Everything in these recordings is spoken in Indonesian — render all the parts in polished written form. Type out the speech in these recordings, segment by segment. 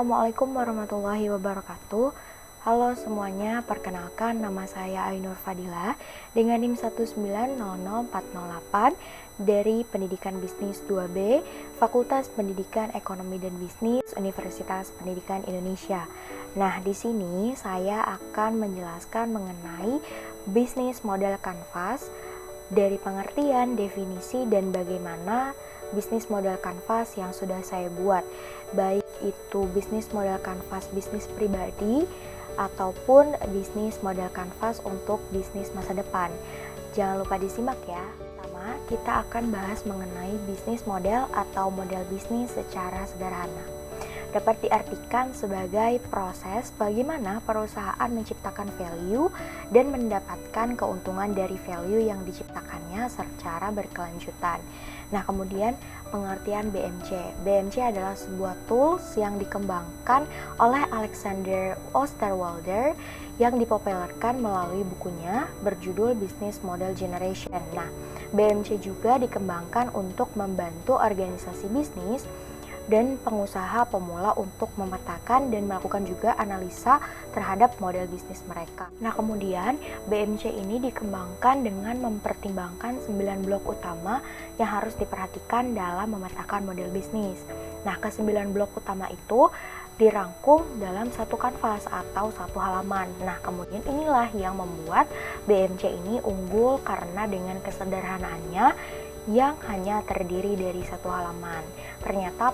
Assalamualaikum warahmatullahi wabarakatuh. Halo semuanya, perkenalkan nama saya Ainur Fadila dengan NIM 1900408 dari Pendidikan Bisnis 2B, Fakultas Pendidikan Ekonomi dan Bisnis, Universitas Pendidikan Indonesia. Nah, di sini saya akan menjelaskan mengenai bisnis model kanvas dari pengertian, definisi, dan bagaimana bisnis model kanvas yang sudah saya buat, baik itu bisnis model kanvas bisnis pribadi ataupun bisnis model kanvas untuk bisnis masa depan. Jangan lupa disimak ya. Pertama, kita akan bahas mengenai bisnis model atau model bisnis secara sederhana. Dapat diartikan sebagai proses bagaimana perusahaan menciptakan value dan mendapatkan keuntungan dari value yang diciptakannya secara berkelanjutan. Nah, kemudian pengertian BMC. BMC adalah sebuah tools yang dikembangkan oleh Alexander Osterwalder yang dipopulerkan melalui bukunya berjudul Business Model Generation. Nah, BMC juga dikembangkan untuk membantu organisasi bisnis dan pengusaha pemula untuk memetakan dan melakukan juga analisa terhadap model bisnis mereka. Nah, kemudian BMC ini dikembangkan dengan mempertimbangkan 9 blok utama yang harus diperhatikan dalam memetakan model bisnis. Nah, ke-9 blok utama itu dirangkum dalam satu kanvas atau satu halaman. Nah, kemudian inilah yang membuat BMC ini unggul karena dengan kesederhanaannya yang hanya terdiri dari satu halaman. Ternyata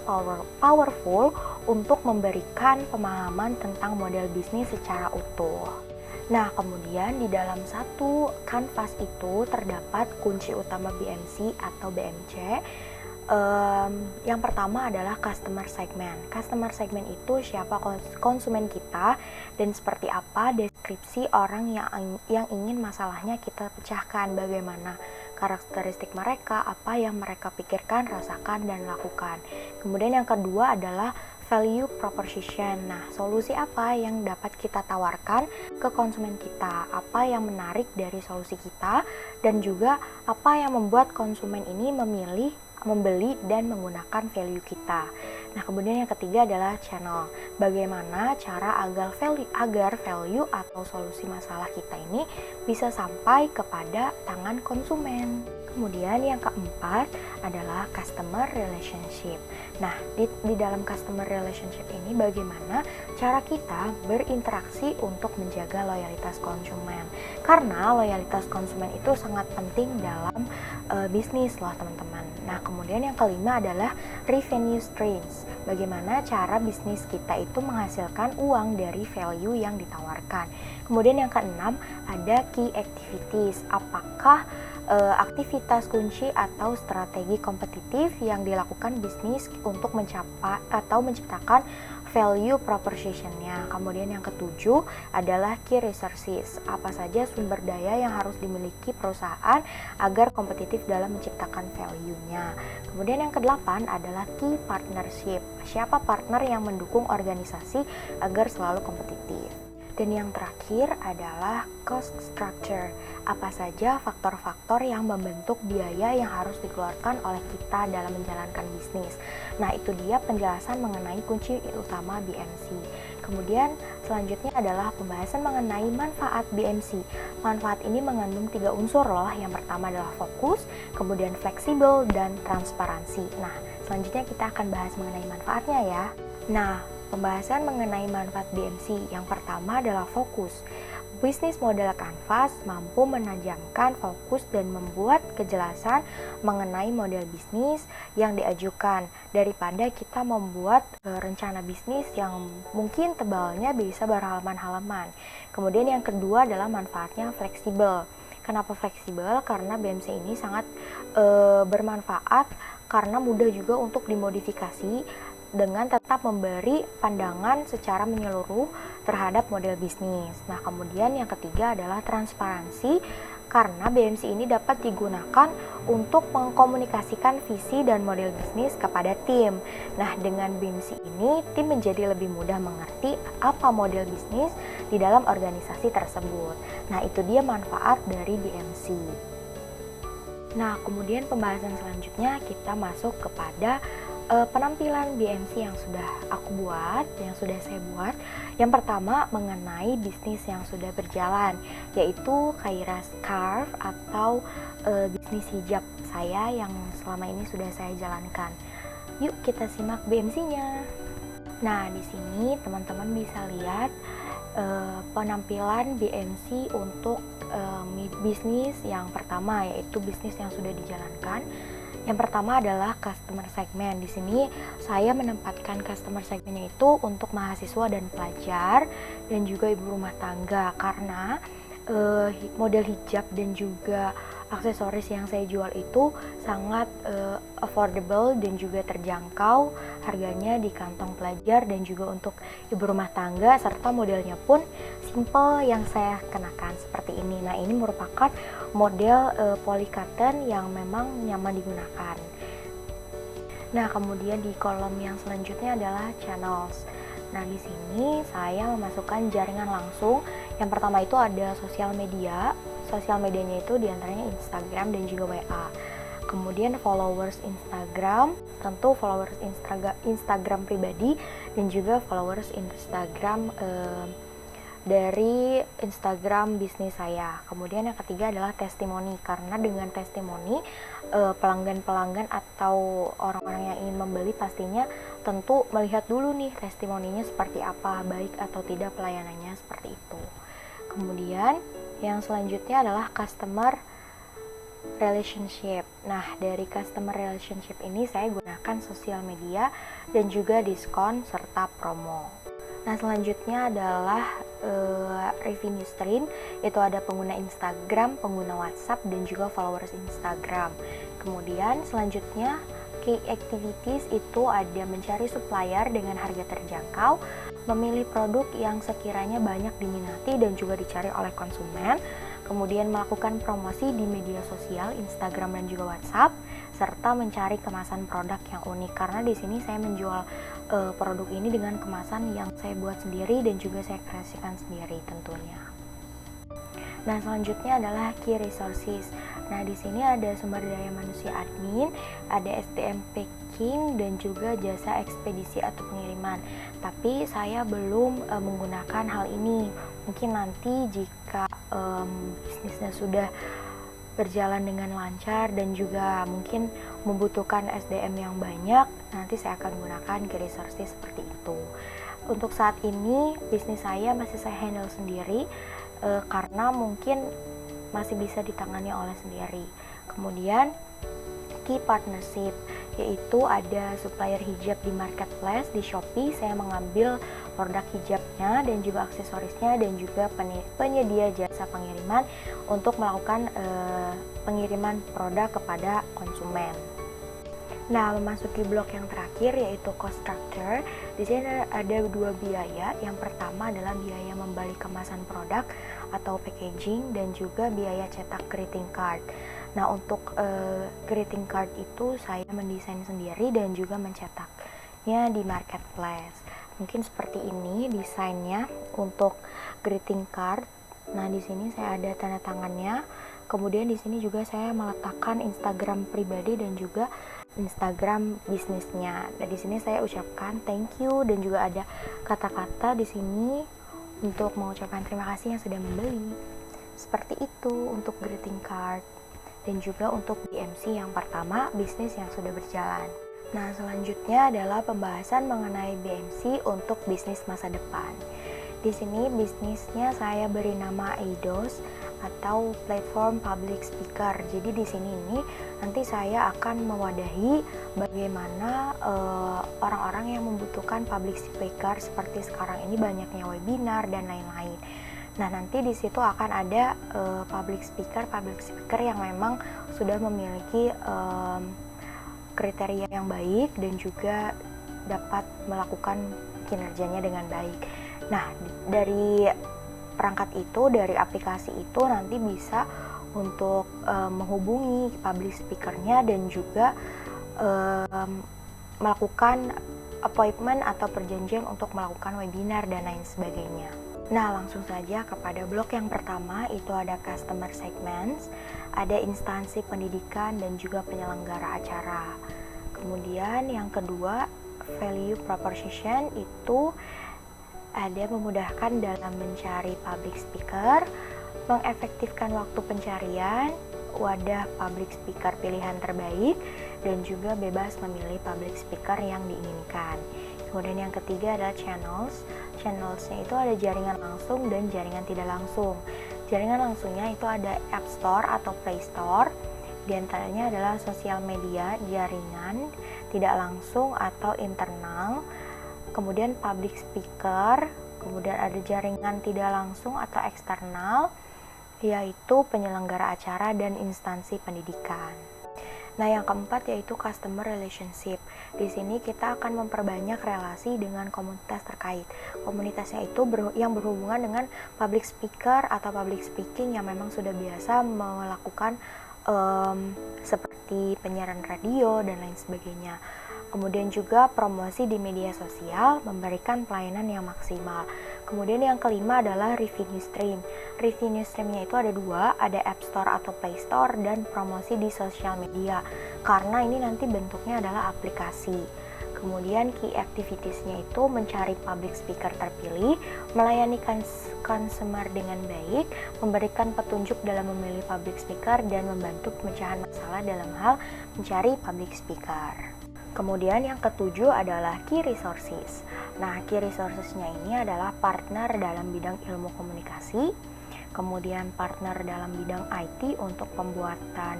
powerful untuk memberikan pemahaman tentang model bisnis secara utuh. Nah, kemudian di dalam satu kanvas itu terdapat kunci utama BMC atau BMC. Yang pertama adalah customer segment. Customer segment itu siapa konsumen kita dan seperti apa deskripsi orang yang ingin masalahnya kita pecahkan, bagaimana karakteristik mereka, apa yang mereka pikirkan, rasakan, dan lakukan. Kemudian yang kedua adalah value proposition. Nah, solusi apa yang dapat kita tawarkan ke konsumen kita, apa yang menarik dari solusi kita, dan juga apa yang membuat konsumen ini memilih, membeli, dan menggunakan value kita. Nah, kemudian yang ketiga adalah channel. Bagaimana cara agar value atau solusi masalah kita ini bisa sampai kepada tangan konsumen. Kemudian yang keempat adalah customer relationship. Nah, di dalam customer relationship ini bagaimana cara kita berinteraksi untuk menjaga loyalitas konsumen. Karena loyalitas konsumen itu sangat penting dalam bisnis loh teman-teman. Nah, kemudian yang kelima adalah revenue streams. Bagaimana cara bisnis kita itu menghasilkan uang dari value yang ditawarkan. Kemudian yang keenam ada key activities. Apakah aktivitas kunci atau strategi kompetitif yang dilakukan bisnis untuk mencapai atau menciptakan value proposition-nya. Kemudian yang ketujuh adalah key resources. Apa saja sumber daya yang harus dimiliki perusahaan agar kompetitif dalam menciptakan value-nya. Kemudian yang kedelapan adalah key partnership. Siapa partner yang mendukung organisasi agar selalu kompetitif. Dan yang terakhir adalah cost structure. Apa saja faktor-faktor yang membentuk biaya yang harus dikeluarkan oleh kita dalam menjalankan bisnis. Nah, itu dia penjelasan mengenai kunci utama BMC. Kemudian selanjutnya adalah pembahasan mengenai manfaat BMC. Manfaat ini mengandung 3 unsur loh. Yang pertama adalah fokus, kemudian fleksibel, dan transparansi. Nah, selanjutnya kita akan bahas mengenai manfaatnya ya. Nah, pembahasan mengenai manfaat BMC yang pertama adalah fokus. Bisnis model kanvas mampu menajamkan fokus dan membuat kejelasan mengenai model bisnis yang diajukan daripada kita membuat rencana bisnis yang mungkin tebalnya bisa berhalaman-halaman. Kemudian yang kedua adalah manfaatnya fleksibel. Kenapa fleksibel? Karena BMC ini sangat bermanfaat karena mudah juga untuk dimodifikasi dengan tetap memberi pandangan secara menyeluruh terhadap model bisnis. Nah, kemudian yang ketiga adalah transparansi karena BMC ini dapat digunakan untuk mengkomunikasikan visi dan model bisnis kepada tim. Nah, dengan BMC ini, tim menjadi lebih mudah mengerti apa model bisnis di dalam organisasi tersebut. Nah, itu dia manfaat dari BMC. Nah, kemudian pembahasan selanjutnya kita masuk kepada penampilan BMC yang sudah aku buat, yang sudah saya buat. Yang pertama mengenai bisnis yang sudah berjalan, yaitu Khaira Scarf atau bisnis hijab saya yang selama ini sudah saya jalankan. Yuk kita simak BMC-nya. Nah, di sini teman-teman bisa lihat penampilan BMC untuk bisnis yang pertama, yaitu bisnis yang sudah dijalankan. Yang pertama adalah customer segment. Di sini saya menempatkan customer segmentnya itu untuk mahasiswa dan pelajar dan juga ibu rumah tangga, karena model hijab dan juga aksesoris yang saya jual itu sangat affordable dan juga terjangkau harganya di kantong pelajar dan juga untuk ibu rumah tangga, serta modelnya pun simple yang saya kenakan seperti ini. Nah, ini merupakan model poly cotton yang memang nyaman digunakan. Nah, kemudian di kolom yang selanjutnya adalah channels. Nah, di sini saya memasukkan jaringan langsung. Yang pertama itu ada sosial media. Sosial medianya itu diantaranya Instagram dan juga WA. Kemudian followers Instagram, tentu followers Instagram pribadi dan juga followers Instagram dari Instagram bisnis saya. Kemudian yang ketiga adalah testimoni, karena dengan testimoni pelanggan-pelanggan atau orang-orang yang ingin membeli pastinya tentu melihat dulu nih testimoninya seperti apa, baik atau tidak pelayanannya seperti itu. Kemudian yang selanjutnya adalah customer relationship. Nah, dari customer relationship ini saya gunakan sosial media dan juga diskon serta promo. Nah, selanjutnya adalah revenue stream, itu ada pengguna Instagram, pengguna WhatsApp, dan juga followers Instagram. Kemudian selanjutnya key activities itu ada mencari supplier dengan harga terjangkau, memilih produk yang sekiranya banyak diminati dan juga dicari oleh konsumen, kemudian melakukan promosi di media sosial, Instagram dan juga WhatsApp, serta mencari kemasan produk yang unik, karena di sini saya menjual produk ini dengan kemasan yang saya buat sendiri dan juga saya kreasikan sendiri tentunya. Nah, selanjutnya adalah key resources. Nah, di sini ada sumber daya manusia admin, ada SDM packing dan juga jasa ekspedisi atau pengiriman. Tapi saya belum menggunakan hal ini. Mungkin nanti jika bisnisnya sudah berjalan dengan lancar dan juga mungkin membutuhkan SDM yang banyak, nanti saya akan gunakan key resources seperti itu. Untuk saat ini bisnis saya masih saya handle sendiri karena mungkin masih bisa ditangani oleh sendiri. Kemudian key partnership, yaitu ada supplier hijab di marketplace di Shopee. Saya mengambil produk hijabnya dan juga aksesorisnya dan juga penyedia jasa pengiriman untuk melakukan pengiriman produk kepada konsumen. Nah, memasuki blok yang terakhir yaitu cost structure. Di sini ada dua biaya. Yang pertama adalah biaya membeli kemasan produk atau packaging dan juga biaya cetak greeting card. Nah, untuk greeting card itu saya mendesain sendiri dan juga mencetaknya di marketplace. Mungkin seperti ini desainnya untuk greeting card. Nah, di sini saya ada tanda tangannya. Kemudian di sini juga saya meletakkan Instagram pribadi dan juga Instagram bisnisnya. Nah, di sini saya ucapkan thank you dan juga ada kata-kata di sini untuk mengucapkan terima kasih yang sudah membeli. Seperti itu untuk greeting card dan juga untuk BMC yang pertama, bisnis yang sudah berjalan. Nah, selanjutnya adalah pembahasan mengenai BMC untuk bisnis masa depan. Di sini bisnisnya saya beri nama EIDOS atau Platform Public Speaker. Jadi di sini ini nanti saya akan mewadahi bagaimana orang-orang yang membutuhkan public speaker seperti sekarang ini banyaknya webinar dan lain-lain. Nah, nanti di situ akan ada public speaker yang memang sudah memiliki kriteria yang baik dan juga dapat melakukan kinerjanya dengan baik. Nah, dari perangkat itu, dari aplikasi itu nanti bisa untuk menghubungi public speakernya dan juga melakukan appointment atau perjanjian untuk melakukan webinar dan lain sebagainya. Nah, langsung saja kepada blok yang pertama, itu ada customer segments, ada instansi pendidikan dan juga penyelenggara acara. Kemudian yang kedua, value proposition itu ada memudahkan dalam mencari public speaker, mengefektifkan waktu pencarian, wadah public speaker pilihan terbaik, dan juga bebas memilih public speaker yang diinginkan. Kemudian yang ketiga adalah channels. Channelsnya itu ada jaringan langsung dan jaringan tidak langsung. Jaringan langsungnya itu ada App Store atau Play Store. Di antaranya adalah sosial media, jaringan tidak langsung atau internal. Kemudian public speaker, kemudian ada jaringan tidak langsung atau eksternal, yaitu penyelenggara acara dan instansi pendidikan. Nah, yang keempat yaitu customer relationship. Di sini kita akan memperbanyak relasi dengan komunitas terkait. Komunitasnya itu yang berhubungan dengan public speaker atau public speaking yang memang sudah biasa melakukan seperti penyiaran radio dan lain sebagainya. Kemudian juga promosi di media sosial, memberikan pelayanan yang maksimal. Kemudian yang kelima adalah revenue stream. Revenue streamnya itu ada dua, ada App Store atau Play Store, dan promosi di sosial media. Karena ini nanti bentuknya adalah aplikasi. Kemudian key activitiesnya itu mencari public speaker terpilih, melayani consumer dengan baik, memberikan petunjuk dalam memilih public speaker, dan membantu pemecahan masalah dalam hal mencari public speaker. Kemudian yang ketujuh adalah key resources. Nah, key resourcesnya ini adalah partner dalam bidang ilmu komunikasi, kemudian partner dalam bidang IT untuk pembuatan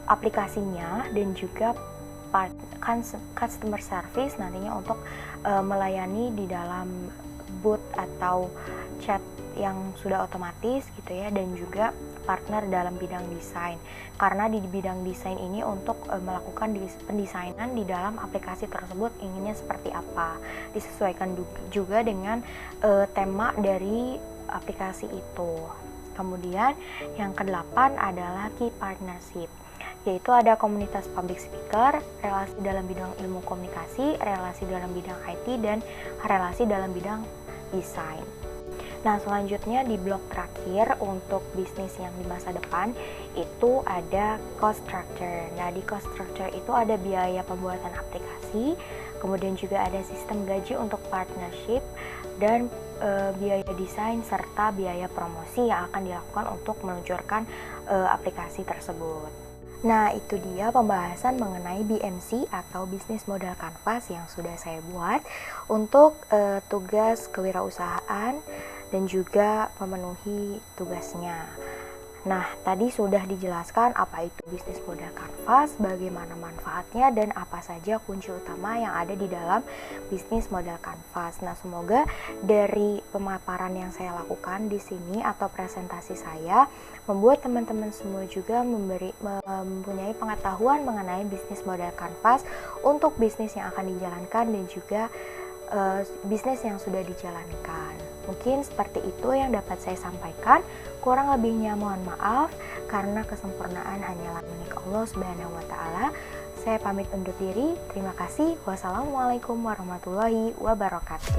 aplikasinya, dan juga customer service nantinya untuk melayani di dalam booth atau chat yang sudah otomatis gitu ya, dan juga partner dalam bidang desain, karena di bidang desain ini untuk melakukan pendesainan di dalam aplikasi tersebut inginnya seperti apa, disesuaikan juga dengan tema dari aplikasi itu. Kemudian yang kedelapan adalah key partnership, yaitu ada komunitas public speaker, relasi dalam bidang ilmu komunikasi, relasi dalam bidang IT, dan relasi dalam bidang desain. Nah, selanjutnya di blok terakhir untuk bisnis yang di masa depan itu ada cost structure. Nah, di cost structure itu ada biaya pembuatan aplikasi, kemudian juga ada sistem gaji untuk partnership, dan biaya desain serta biaya promosi yang akan dilakukan untuk meluncurkan aplikasi tersebut. Nah, itu dia pembahasan mengenai BMC atau Business Model Canvas yang sudah saya buat untuk tugas kewirausahaan dan juga memenuhi tugasnya. Nah, tadi sudah dijelaskan apa itu bisnis model kanvas, bagaimana manfaatnya, dan apa saja kunci utama yang ada di dalam bisnis model kanvas. Nah, semoga dari pemaparan yang saya lakukan di sini atau presentasi saya membuat teman-teman semua juga mempunyai pengetahuan mengenai bisnis model kanvas untuk bisnis yang akan dijalankan dan juga bisnis yang sudah dijalankan. Mungkin seperti itu yang dapat saya sampaikan. Kurang lebihnya mohon maaf, karena kesempurnaan hanyalah milik Allah Subhanahu wa Ta'ala. Saya pamit undur diri. Terima kasih. Wassalamualaikum warahmatullahi wabarakatuh.